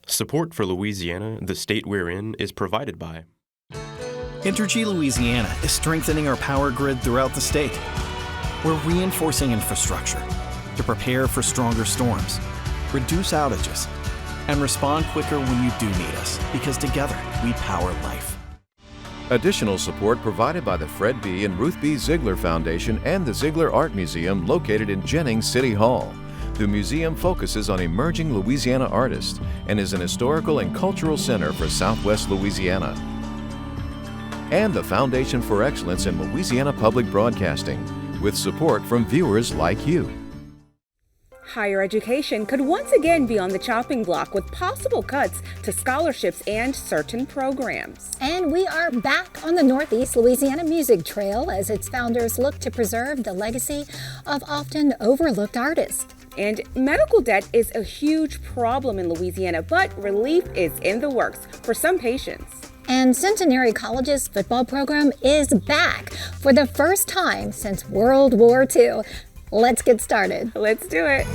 Support for Louisiana, the state we're in, is provided by Entergy Louisiana is strengthening our power grid throughout the state. We're reinforcing infrastructure to prepare for stronger storms, reduce outages, and respond quicker when you do need us, because together we power life. Additional support provided by the Fred B. and Ruth B. Ziegler Foundation and the Ziegler Art Museum located in Jennings City Hall. The museum focuses on emerging Louisiana artists and is an historical and cultural center for Southwest Louisiana. And the Foundation for Excellence in Louisiana Public Broadcasting, with support from viewers like you. Higher education could once again be on the chopping block with possible cuts to scholarships and certain programs. And we are back on the Northeast Louisiana Music Trail as its founders look to preserve the legacy of often overlooked artists. And medical debt is a huge problem in Louisiana, but relief is in the works for some patients. And Centenary College's football program is back for the first time since World War II. Let's get started. Let's do it.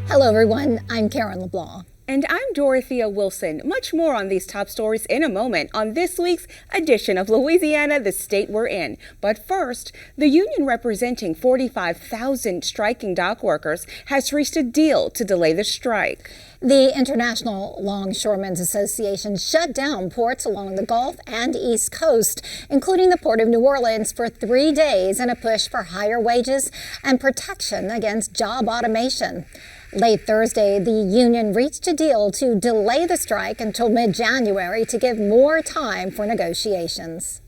Hello, everyone. I'm Karen LeBlanc. And I'm Dorothea Wilson. Much more on these top stories in a moment on this week's edition of Louisiana, the state we're in. But first, the union representing 45,000 striking dock workers has reached a deal to delay the strike. The International Longshoremen's Association shut down ports along the Gulf and East Coast, including the Port of New Orleans, for 3 days in a push for higher wages and protection against job automation. Late Thursday, the union reached a deal to delay the strike until mid-January to give more time for negotiations.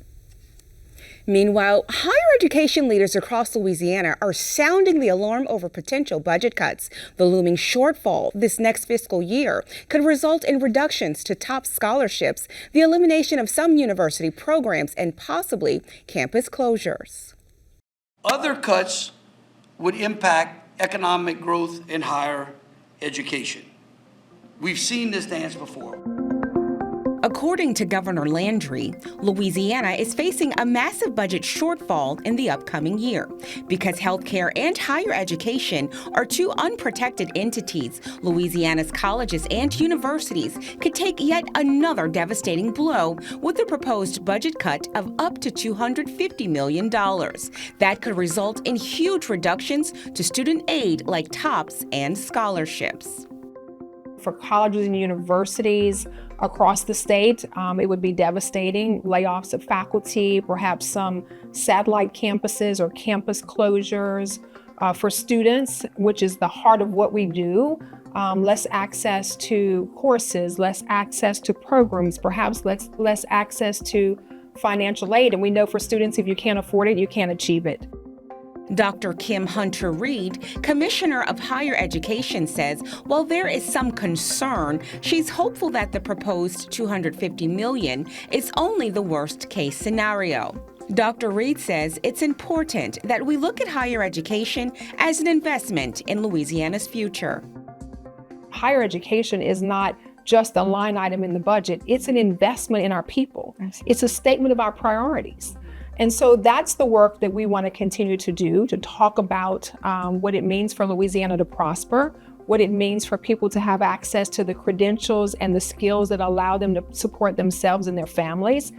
Meanwhile, higher education leaders across Louisiana are sounding the alarm over potential budget cuts. The looming shortfall this next fiscal year could result in reductions to top scholarships, the elimination of some university programs, and possibly campus closures. Other cuts would impact economic growth in higher education. We've seen this dance before. According to Governor Landry, Louisiana is facing a massive budget shortfall in the upcoming year. Because healthcare and higher education are two unprotected entities, Louisiana's colleges and universities could take yet another devastating blow with a proposed budget cut of up to $250 million. That could result in huge reductions to student aid like TOPS and scholarships. For colleges and universities across the state, it would be devastating. Layoffs of faculty, perhaps some satellite campuses or campus closures. For students, which is the heart of what we do, less access to courses, less access to programs, perhaps less access to financial aid. And we know for students, if you can't afford it, you can't achieve it. Dr. Kim Hunter-Reed, Commissioner of Higher Education, says while there is some concern, she's hopeful that the proposed $250 million is only the worst-case scenario. Dr. Reed says it's important that we look at higher education as an investment in Louisiana's future. Higher education is not just a line item in the budget. It's an investment in our people. It's a statement of our priorities. And so that's the work that we want to continue to do, to talk about what it means for Louisiana to prosper, what it means for people to have access to the credentials and the skills that allow them to support themselves and their families.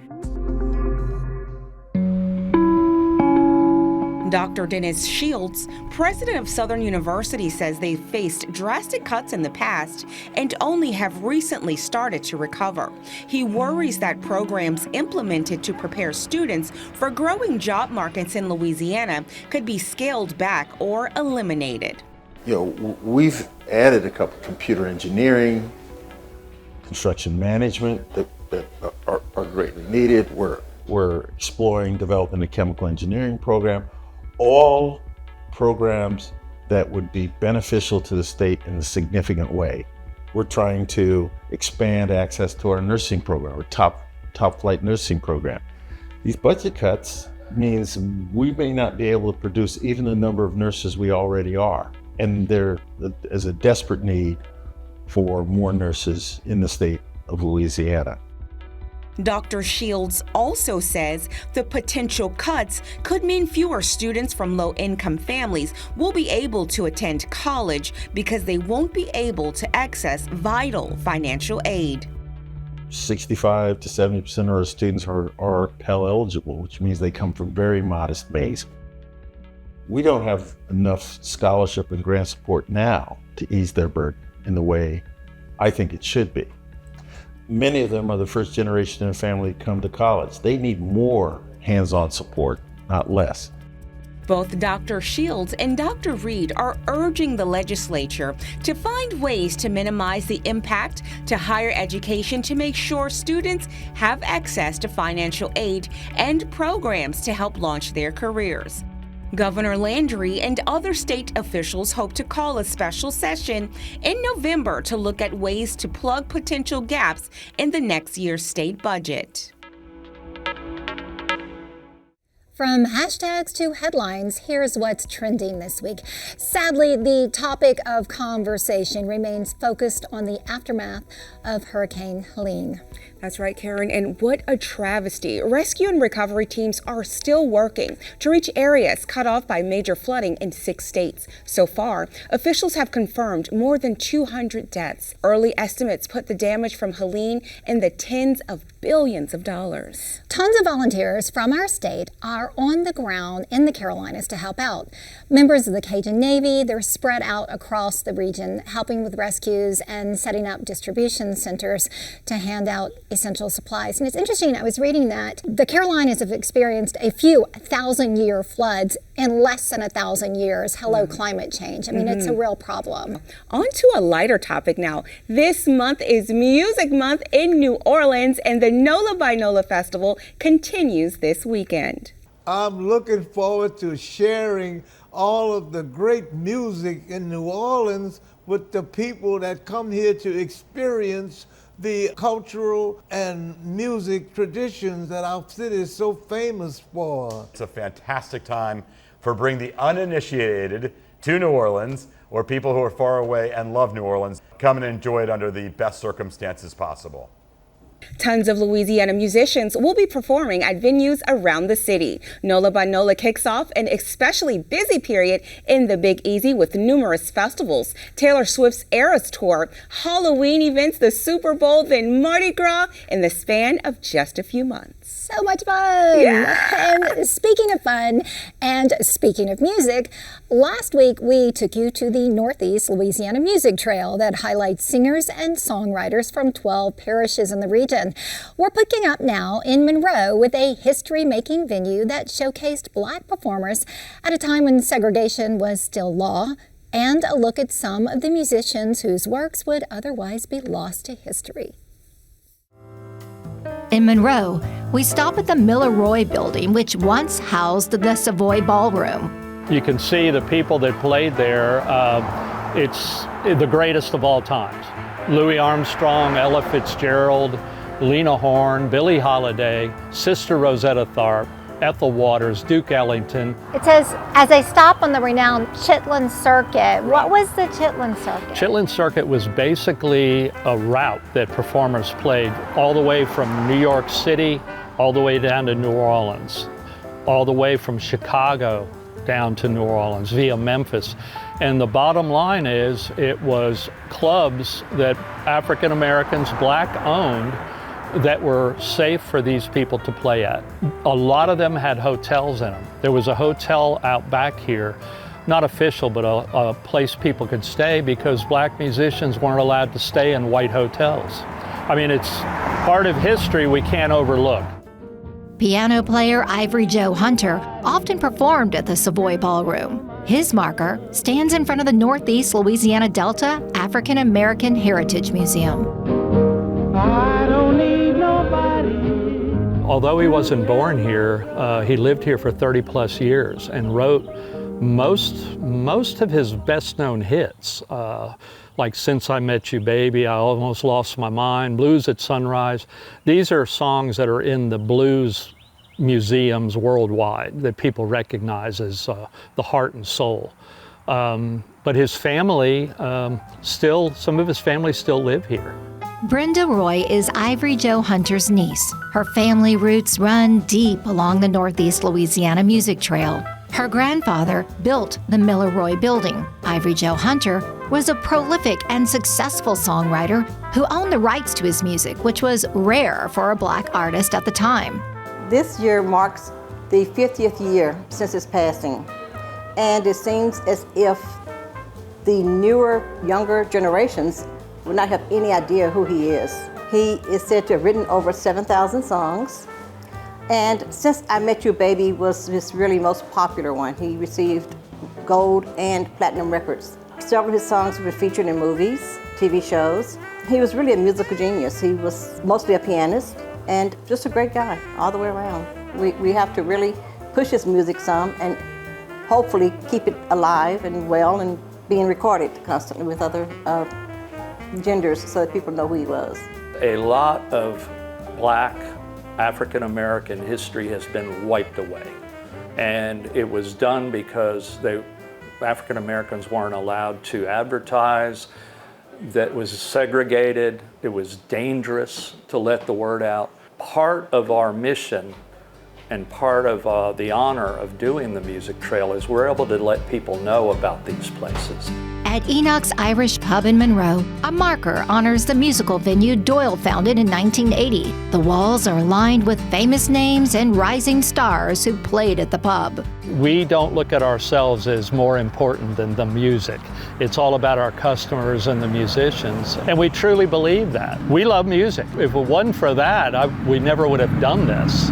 Dr. Dennis Shields, president of Southern University, says they've faced drastic cuts in the past and only have recently started to recover. He worries that programs implemented to prepare students for growing job markets in Louisiana could be scaled back or eliminated. You know, we've added a couple computer engineering, construction management that are greatly needed. We're exploring developing a chemical engineering program. All programs that would be beneficial to the state in a significant way. We're trying to expand access to our nursing program, our top flight nursing program. These budget cuts means we may not be able to produce even the number of nurses we already are. And there is a desperate need for more nurses in the state of Louisiana. Dr. Shields also says the potential cuts could mean fewer students from low-income families will be able to attend college because they won't be able to access vital financial aid. 65 to 70% of our students are Pell eligible, which means they come from very modest base. We don't have enough scholarship and grant support now to ease their burden in the way I think it should be. Many of them are the first generation in a family to come to college. They need more hands-on support, not less. Both Dr. Shields and Dr. Reed are urging the legislature to find ways to minimize the impact to higher education to make sure students have access to financial aid and programs to help launch their careers. Governor Landry and other state officials hope to call a special session in November to look at ways to plug potential gaps in the next year's state budget. From hashtags to headlines, here's what's trending this week. Sadly, the topic of conversation remains focused on the aftermath of Hurricane Helene. That's right, Karen, and what a travesty. Rescue and recovery teams are still working to reach areas cut off by major flooding in 6 states. So far, officials have confirmed more than 200 deaths. Early estimates put the damage from Helene in the tens of billions of dollars. Tons of volunteers from our state are on the ground in the Carolinas to help out. Members of the Cajun Navy, they're spread out across the region, helping with rescues and setting up distribution centers to hand out essential supplies. And it's interesting, I was reading that the Carolinas have experienced a few 1,000-year floods in less than 1,000 years. Hello, climate change. I mean, it's a real problem. On to a lighter topic now. This month is Music Month in New Orleans, and the NOLA by NOLA Festival continues this weekend. I'm looking forward to sharing all of the great music in New Orleans with the people that come here to experience the cultural and music traditions that our city is so famous for. It's a fantastic time for bring the uninitiated to New Orleans, or people who are far away and love New Orleans. Come and enjoy it under the best circumstances possible. Tons of Louisiana musicians will be performing at venues around the city. NOLA by NOLA kicks off an especially busy period in the Big Easy with numerous festivals. Taylor Swift's Eras Tour, Halloween events, the Super Bowl, then Mardi Gras in the span of just a few months. So much fun! Yeah. And speaking of fun and speaking of music, last week we took you to the Northeast Louisiana Music Trail that highlights singers and songwriters from 12 parishes in the region. We're picking up now in Monroe with a history-making venue that showcased Black performers at a time when segregation was still law, and a look at some of the musicians whose works would otherwise be lost to history. In Monroe, we stop at the Miller Roy building, which once housed the Savoy Ballroom. You can see the people that played there. It's the greatest of all times. Louis Armstrong, Ella Fitzgerald, Lena Horne, Billie Holiday, Sister Rosetta Tharpe, Ethel Waters, Duke Ellington. It says, as they stop on the renowned Chitlin Circuit. What was the Chitlin Circuit? Chitlin Circuit was basically a route that performers played all the way from New York City, all the way down to New Orleans, all the way from Chicago down to New Orleans via Memphis. And the bottom line is it was clubs that African Americans, Black owned, that were safe for these people to play at. A lot of them had hotels in them. There was a hotel out back here, not official, but a place people could stay because Black musicians weren't allowed to stay in white hotels. I mean, it's part of history we can't overlook. Piano player Ivory Joe Hunter often performed at the Savoy Ballroom. His marker stands in front of the Northeast Louisiana Delta African American Heritage Museum. I don't need nobody. Although he wasn't born here, he lived here for 30 plus years and wrote most of his best known hits, like Since I Met You Baby, I Almost Lost My Mind, Blues at Sunrise. These are songs that are in the blues museums worldwide that people recognize as the heart and soul. But his family some of his family still live here. Brenda Roy is Ivory Jo Hunter's niece. Her family roots run deep along the Northeast Louisiana Music Trail. Her grandfather built the Miller Roy Building. Ivory Jo Hunter was a prolific and successful songwriter who owned the rights to his music, which was rare for a Black artist at the time. This year marks the 50th year since his passing, and it seems as if the newer, younger generations would not have any idea who he is. He is said to have written over 7,000 songs, and Since I Met You Baby was his really most popular one. He received gold and platinum records. Several of his songs were featured in movies, TV shows. He was really a musical genius. He was mostly a pianist and just a great guy all the way around. We have to really push his music some and hopefully keep it alive and well and being recorded constantly with other genders so that people know who he was. A lot of Black African American history has been wiped away. And it was done because African Americans weren't allowed to advertise, that was segregated, it was dangerous to let the word out. Part of our mission and part of the honor of doing the music trail is we're able to let people know about these places. At Enoch's Irish Pub in Monroe, a marker honors the musical venue Doyle founded in 1980. The walls are lined with famous names and rising stars who played at the pub. We don't look at ourselves as more important than the music. It's all about our customers and the musicians, and we truly believe that. We love music. If it wasn't for that, we never would have done this.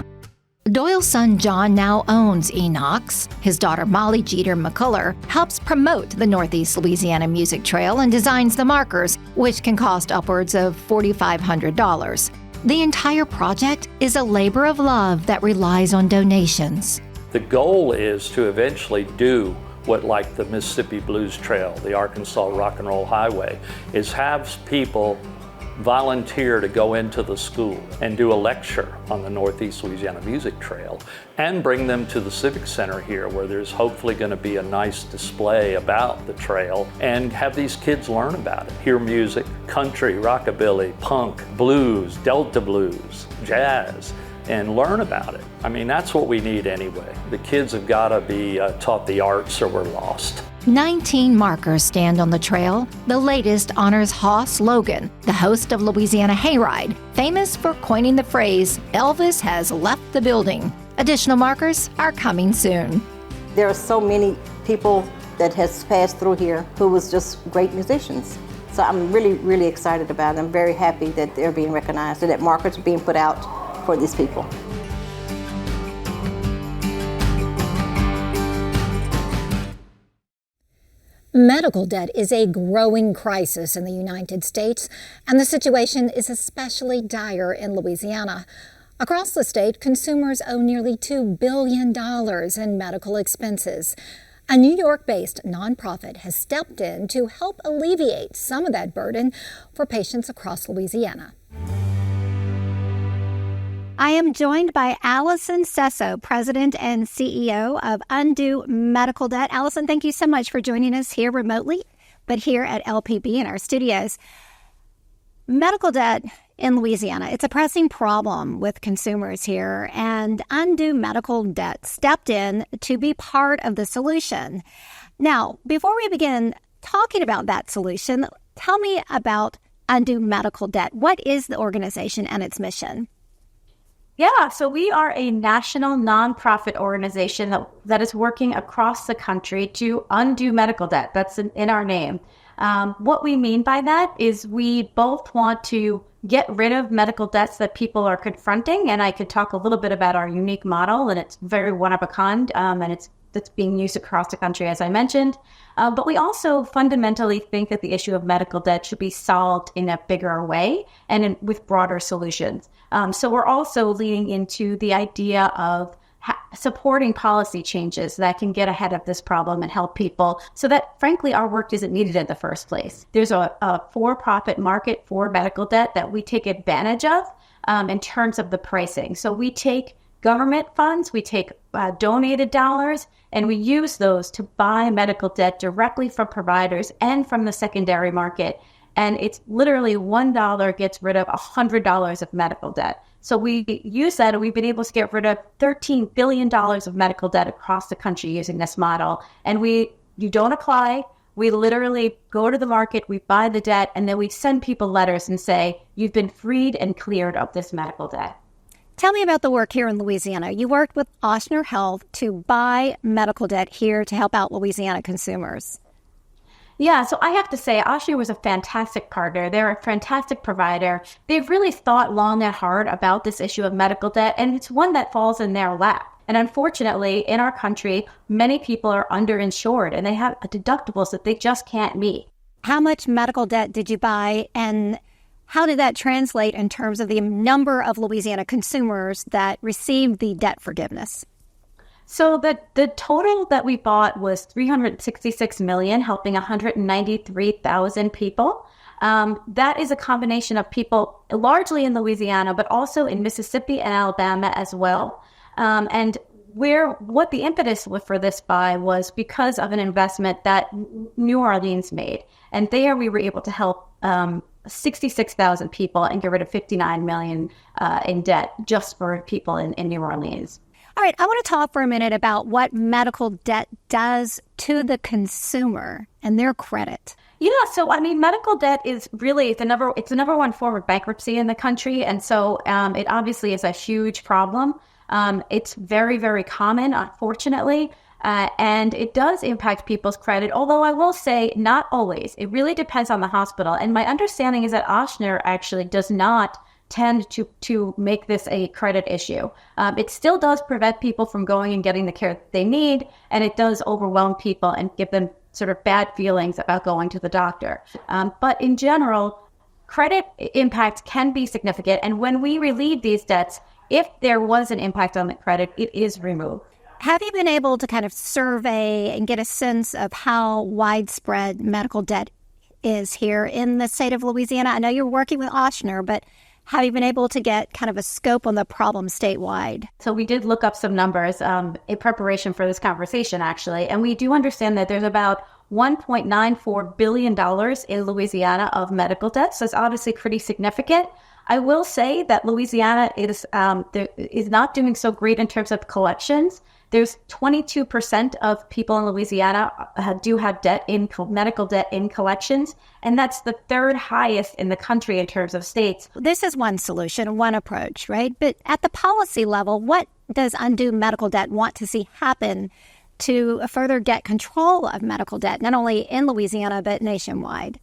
Doyle's son John now owns Enoch's. His daughter Molly Jeter McCuller helps promote the Northeast Louisiana Music Trail and designs the markers, which can cost upwards of $4,500. The entire project is a labor of love that relies on donations. The goal is to eventually do what, like the Mississippi Blues Trail, the Arkansas Rock and Roll Highway, is have people volunteer to go into the school and do a lecture on the Northeast Louisiana Music Trail and bring them to the Civic Center here, where there's hopefully going to be a nice display about the trail, and have these kids learn about it, hear music, country, rockabilly, punk, blues, Delta blues, jazz, and learn about it. I mean, that's what we need anyway. The kids have got to be taught the arts or we're lost. 19 markers stand on the trail. The latest honors Hoss Logan, the host of Louisiana Hayride, famous for coining the phrase, "Elvis has left the building." Additional markers are coming soon. There are so many people that has passed through here who was just great musicians. So I'm really, really excited about it. I'm very happy that they're being recognized and that markers are being put out for these people. Medical debt is a growing crisis in the United States, and the situation is especially dire in Louisiana. Across the state, consumers owe nearly $2 billion in medical expenses. A New York-based nonprofit has stepped in to help alleviate some of that burden for patients across Louisiana. I am joined by Allison Sesso, President and CEO of Undue Medical Debt. Allison, thank you so much for joining us here remotely, but here at LPB in our studios. Medical debt in Louisiana, it's a pressing problem with consumers here, and Undue Medical Debt stepped in to be part of the solution. Now, before we begin talking about that solution, tell me about Undue Medical Debt. What is the organization and its mission? Yeah, so we are a national nonprofit organization that is working across the country to undo medical debt. That's in our name. What we mean by that is we both want to get rid of medical debts that people are confronting, and I could talk a little bit about our unique model, and it's very one of a kind, and that's being used across the country, as I mentioned. But we also fundamentally think that the issue of medical debt should be solved in a bigger way and with broader solutions. So we're also leaning into the idea of supporting policy changes that can get ahead of this problem and help people so that, frankly, our work isn't needed in the first place. There's a for-profit market for medical debt that we take advantage of in terms of the pricing. So we take government funds, we take donated dollars, and we use those to buy medical debt directly from providers and from the secondary market. And it's literally $1 gets rid of $100 of medical debt. So we use that, and we've been able to get rid of $13 billion of medical debt across the country using this model. And you don't apply. We literally go to the market, we buy the debt, and then we send people letters and say, you've been freed and cleared of this medical debt. Tell me about the work here in Louisiana. You worked with Ochsner Health to buy medical debt here to help out Louisiana consumers. Yeah, so I have to say, Ochsner was a fantastic partner. They're a fantastic provider. They've really thought long and hard about this issue of medical debt, and it's one that falls in their lap. And unfortunately, in our country, many people are underinsured, and they have deductibles that they just can't meet. How much medical debt did you buy, and how did that translate in terms of the number of Louisiana consumers that received the debt forgiveness? So the total that we bought was $366 million, helping 193,000 people. That is a combination of people largely in Louisiana, but also in Mississippi and Alabama as well. And what the impetus for this buy was because of an investment that New Orleans made. And there we were able to help 66,000 people and get rid of $59 million in debt just for people in New Orleans. All right, I want to talk for a minute about what medical debt does to the consumer and their credit. Yeah, so I mean, medical debt is really the number one form of bankruptcy in the country, and so it obviously is a huge problem. It's very, very common, unfortunately, and it does impact people's credit, although I will say not always. It really depends on the hospital, and my understanding is that Ochsner actually does not tend to make this a credit issue. It still does prevent people from going and getting the care that they need, and it does overwhelm people and give them sort of bad feelings about going to the doctor. But in general, credit impact can be significant, and when we relieve these debts, if there was an impact on the credit, it is removed. Have you been able to kind of survey and get a sense of how widespread medical debt is here in the state of Louisiana? I know you're working with Ochsner, but have you been able to get kind of a scope on the problem statewide? So we did look up some numbers in preparation for this conversation, actually, and we do understand that there's about $1.94 billion in Louisiana of medical debt, so it's obviously pretty significant. I will say that Louisiana is not doing so great in terms of collections. There's 22% of people in Louisiana do have medical debt in collections, and that's the third highest in the country in terms of states. This is one solution, one approach, right? But at the policy level, what does Undue Medical Debt want to see happen to further get control of medical debt, not only in Louisiana, but nationwide?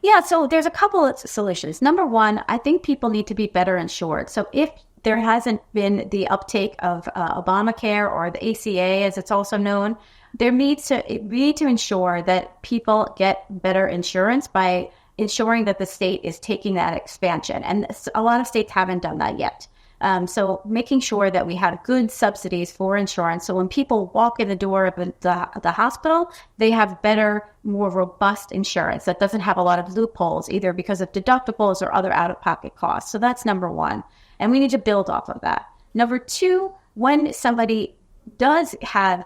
Yeah, so there's a couple of solutions. Number one, I think people need to be better insured. So if there hasn't been the uptake of Obamacare or the ACA, as it's also known, we need to ensure that people get better insurance by ensuring that the state is taking that expansion. And a lot of states haven't done that yet. So making sure that we have good subsidies for insurance. So when people walk in the door of the hospital, they have better, more robust insurance that doesn't have a lot of loopholes, either because of deductibles or other out-of-pocket costs. So that's number one. And we need to build off of that. Number two, when somebody does have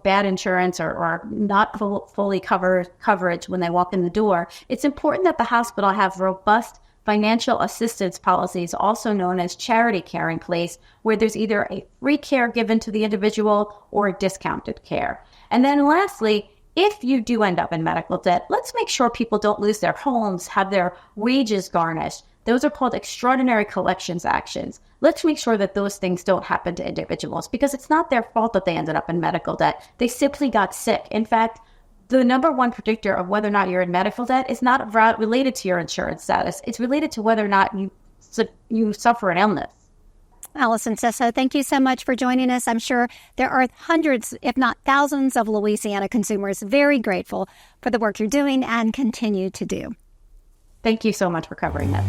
bad insurance or not fully coverage when they walk in the door, it's important that the hospital have robust financial assistance policies, also known as charity care, in place, where there's either a free care given to the individual or discounted care. And then lastly, if you do end up in medical debt, let's make sure people don't lose their homes, have their wages garnished. Those are called extraordinary collections actions. Let's make sure that those things don't happen to individuals, because it's not their fault that they ended up in medical debt. They simply got sick. In fact, the number one predictor of whether or not you're in medical debt is not related to your insurance status. It's related to whether or not you suffer an illness. Allison Sesso, thank you so much for joining us. I'm sure there are hundreds, if not thousands, of Louisiana consumers very grateful for the work you're doing and continue to do. Thank you so much for covering this.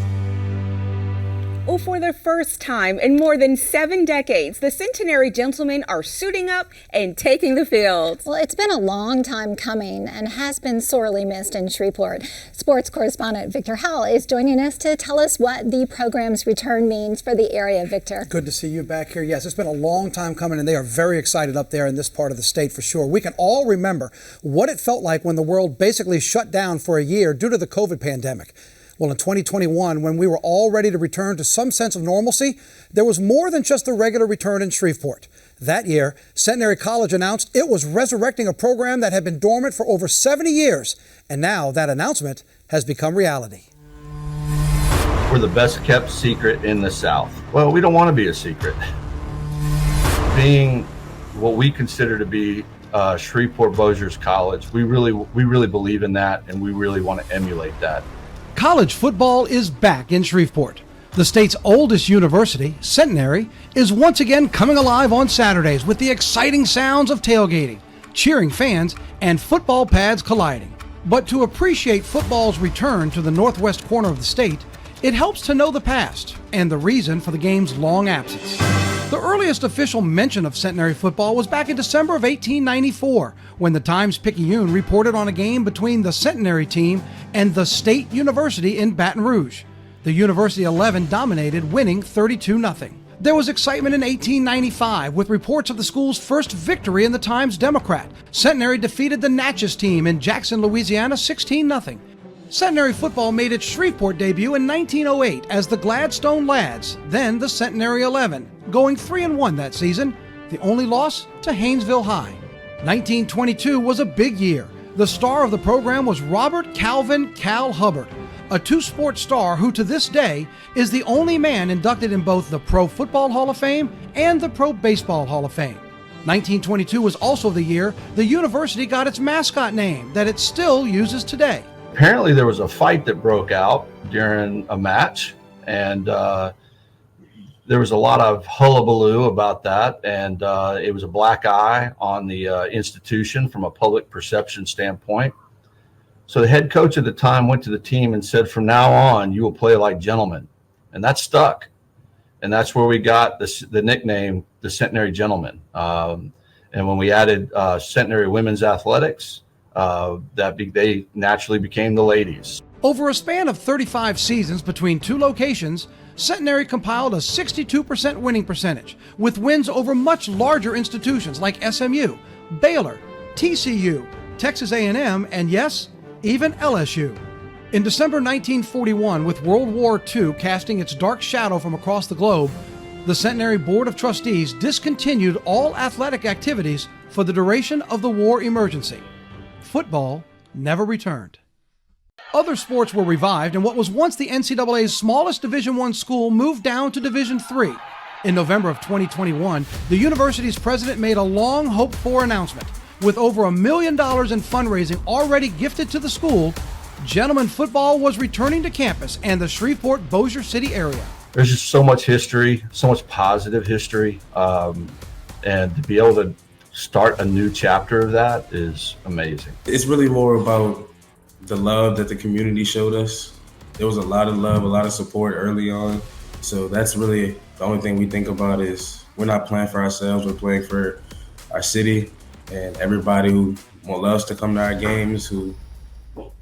Well, for the first time in more than 7 decades, the Centenary gentlemen are suiting up and taking the field. Well, it's been a long time coming and has been sorely missed in Shreveport. Sports correspondent Victor Howell is joining us to tell us what the program's return means for the area. Victor. Good to see you back here. Yes, it's been a long time coming, and they are very excited up there in this part of the state for sure. We can all remember what it felt like when the world basically shut down for a year due to the COVID pandemic. Well, in 2021, when we were all ready to return to some sense of normalcy, there was more than just a regular return in Shreveport. That year, Centenary College announced it was resurrecting a program that had been dormant for over 70 years, and now that announcement has become reality. We're the best kept secret in the South. Well, we don't want to be a secret. Being what we consider to be Shreveport Bossier's College, we really believe in that, and we really want to emulate that. College football is back in Shreveport. The state's oldest university, Centenary, is once again coming alive on Saturdays with the exciting sounds of tailgating, cheering fans, and football pads colliding. But to appreciate football's return to the northwest corner of the state, it helps to know the past and the reason for the game's long absence. The earliest official mention of Centenary football was back in December of 1894, when the Times-Picayune reported on a game between the Centenary team and the State University in Baton Rouge. The University 11 dominated, winning 32-0. There was excitement in 1895 with reports of the school's first victory in the Times-Democrat. Centenary defeated the Natchez team in Jackson, Louisiana, 16-0. Centenary football made its Shreveport debut in 1908 as the Gladstone Lads, then the Centenary 11, going 3-1 that season, the only loss to Haynesville High. 1922 was a big year. The star of the program was Robert Calvin Cal Hubbard, a two-sport star who to this day is the only man inducted in both the Pro Football Hall of Fame and the Pro Baseball Hall of Fame. 1922 was also the year the university got its mascot name that it still uses today. Apparently there was a fight that broke out during a match, and there was a lot of hullabaloo about that, and it was a black eye on the institution from a public perception standpoint. So the head coach at the time went to the team and said, from now on, you will play like gentlemen. And that stuck. And that's where we got the nickname, the Centenary Gentlemen. And when we added Centenary Women's Athletics, they naturally became the ladies. Over a span of 35 seasons between two locations, Centenary compiled a 62% winning percentage, with wins over much larger institutions like SMU, Baylor, TCU, Texas A&M, and yes, even LSU. In December 1941, with World War II casting its dark shadow from across the globe, the Centenary Board of Trustees discontinued all athletic activities for the duration of the war emergency. Football never returned. Other sports were revived, and what was once the NCAA's smallest Division I school moved down to Division III. In November of 2021, the university's president made a long-hoped-for announcement. With over $1 million in fundraising already gifted to the school, gentlemen football was returning to campus and the Shreveport Bossier City area. There's just so much history, so much positive history, and to be able to start a new chapter of that is amazing. It's really more about the love that the community showed us. There was a lot of love, a lot of support early on. So that's really the only thing we think about is we're not playing for ourselves, we're playing for our city and everybody who loves to come to our games, who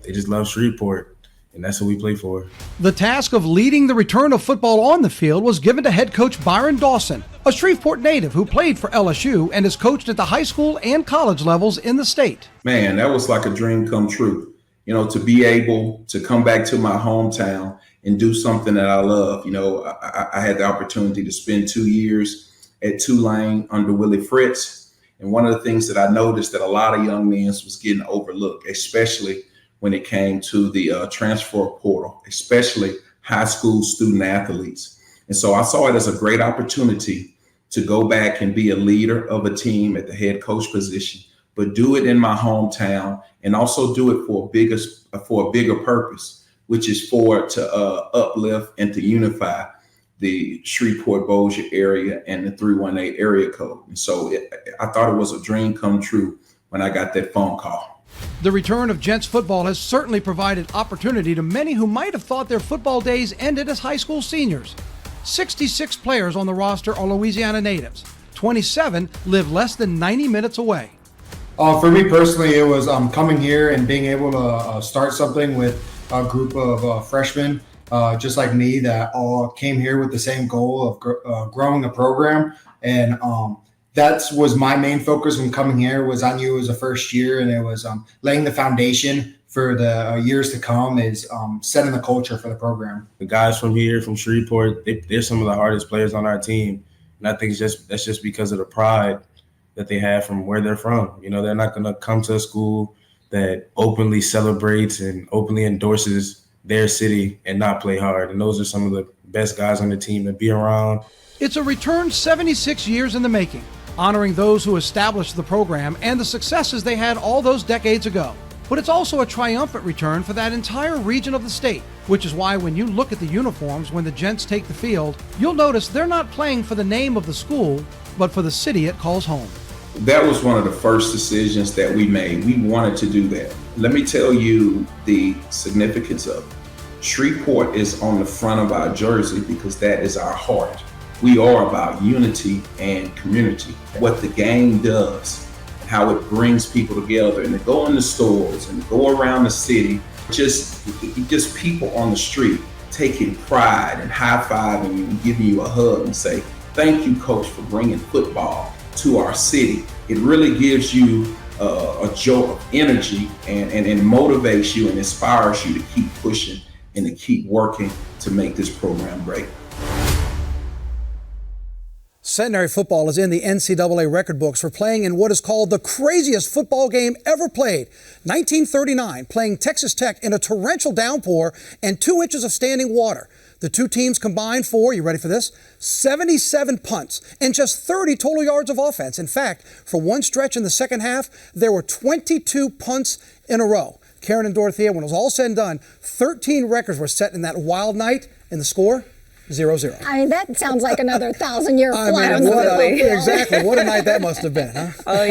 they just love Shreveport, and that's what we play for. The task of leading the return of football on the field was given to head coach Byron Dawson, a Shreveport native who played for LSU and has coached at the high school and college levels in the state. Man, that was like a dream come true. You know, to be able to come back to my hometown and do something that I love. You know, I had the opportunity to spend 2 years at Tulane under Willie Fritz. And one of the things that I noticed that a lot of young men was getting overlooked, especially when it came to the transfer portal, especially high school student athletes. And so I saw it as a great opportunity to go back and be a leader of a team at the head coach position, but do it in my hometown and also do it for a bigger purpose, which is to uplift and to unify the Shreveport Bossier area and the 318 area code. And so I thought it was a dream come true when I got that phone call. The return of gents football has certainly provided opportunity to many who might have thought their football days ended as high school seniors. 66 players on the roster are Louisiana natives. 27 live less than 90 minutes away. For me personally, it was coming here and being able to start something with a group of freshmen just like me that all came here with the same goal of growing a program. And that was my main focus when coming here. Was I knew it was the first year, and it was laying the foundation for the years to come, is setting the culture for the program. The guys from here, from Shreveport, they're some of the hardest players on our team. And I think that's just because of the pride that they have from where they're from. You know, they're not going to come to a school that openly celebrates and openly endorses their city and not play hard. And those are some of the best guys on the team to be around. It's a return 76 years in the making, honoring those who established the program and the successes they had all those decades ago. But it's also a triumphant return for that entire region of the state, which is why when you look at the uniforms when the Gents take the field, you'll notice they're not playing for the name of the school, but for the city it calls home. That was one of the first decisions that we made. We wanted to do that. Let me tell you the significance of it. Shreveport is on the front of our jersey because that is our heart. We are about unity and community. What the game does, how it brings people together, and to go in the stores and go around the city, just people on the street taking pride and high-fiving you and giving you a hug and say, thank you, coach, for bringing football to our city. It really gives you a jolt of energy and motivates you and inspires you to keep pushing and to keep working to make this program great. Centenary football is in the NCAA record books for playing in what is called the craziest football game ever played. 1939, playing Texas Tech in a torrential downpour and 2 inches of standing water. The two teams combined for, you ready for this, 77 punts and just 30 total yards of offense. In fact, for one stretch in the second half, there were 22 punts in a row. Karen and Dorothea, when it was all said and done, 13 records were set in that wild night, and the score, 0-0. I mean, that sounds like another 1,000-year flat on the football field. Exactly. What a night that must have been, huh? Oh,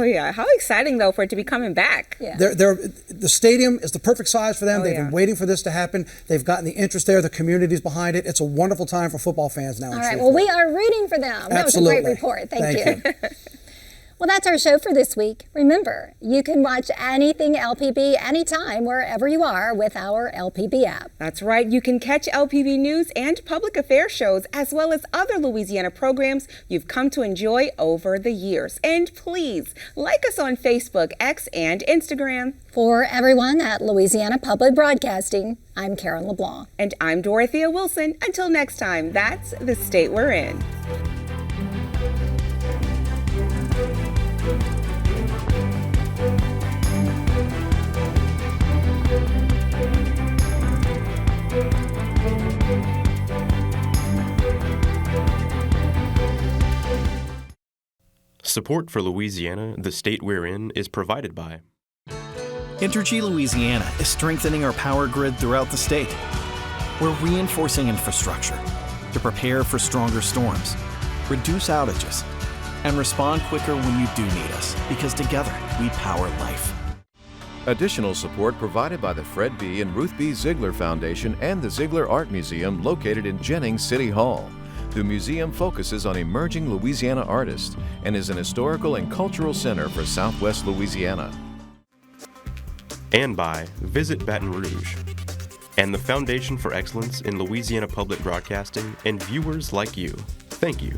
yeah. How exciting, though, for it to be coming back. Yeah. The stadium is the perfect size for them. They've been waiting for this to happen. They've gotten the interest there. The community's behind it. It's a wonderful time for football fans now. All right. Well, we are rooting for them. That Absolutely. was a great report. Thank you. Well, that's our show for this week. Remember, you can watch anything LPB anytime, wherever you are, with our LPB app. That's right. You can catch LPB news and public affairs shows, as well as other Louisiana programs you've come to enjoy over the years. And please, like us on Facebook, X, and Instagram. For everyone at Louisiana Public Broadcasting, I'm Karen LeBlanc. And I'm Dorothea Wilson. Until next time, that's the state we're in. Support for Louisiana, the state we're in, is provided by Entergy Louisiana is strengthening our power grid throughout the state. We're reinforcing infrastructure to prepare for stronger storms, reduce outages, and respond quicker when you do need us, because together we power life. Additional support provided by the Fred B. and Ruth B. Ziegler Foundation and the Ziegler Art Museum located in Jennings City Hall. The museum focuses on emerging Louisiana artists and is an historical and cultural center for Southwest Louisiana. And by Visit Baton Rouge and the Foundation for Excellence in Louisiana Public Broadcasting and viewers like you. Thank you.